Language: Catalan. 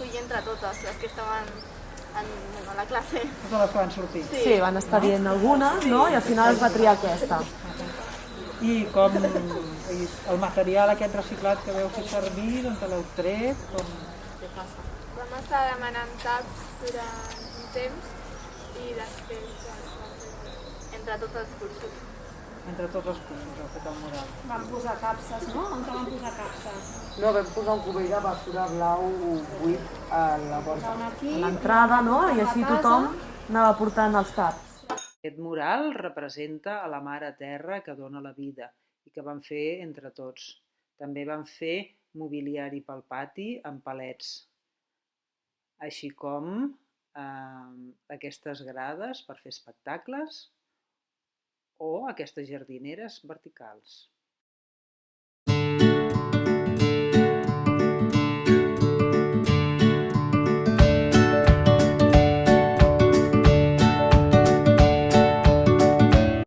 escollir entre totes les que estaven a la classe. Totes les que van sortir. Sí, van estar dient alguna, no? I al final es va triar aquesta. I com el material aquest reciclat que veu fer servir, d'on l'heu tret? Vam estar demanant taps durant un temps i després entre tots els cursos. Entre tots els cursos heu fet el mural. Vam posar capses, no? On van posar capses? No, vam posar un cubell de basura blau buit a la porta. Aquí, A l'entrada, no? I així tothom anava portant els taps. Aquest mural representa a la Mare Terra que dona la vida i que vam fer entre tots. També vam fer mobiliari pel pati amb palets, així com aquestes grades per fer espectacles o aquestes jardineres verticals.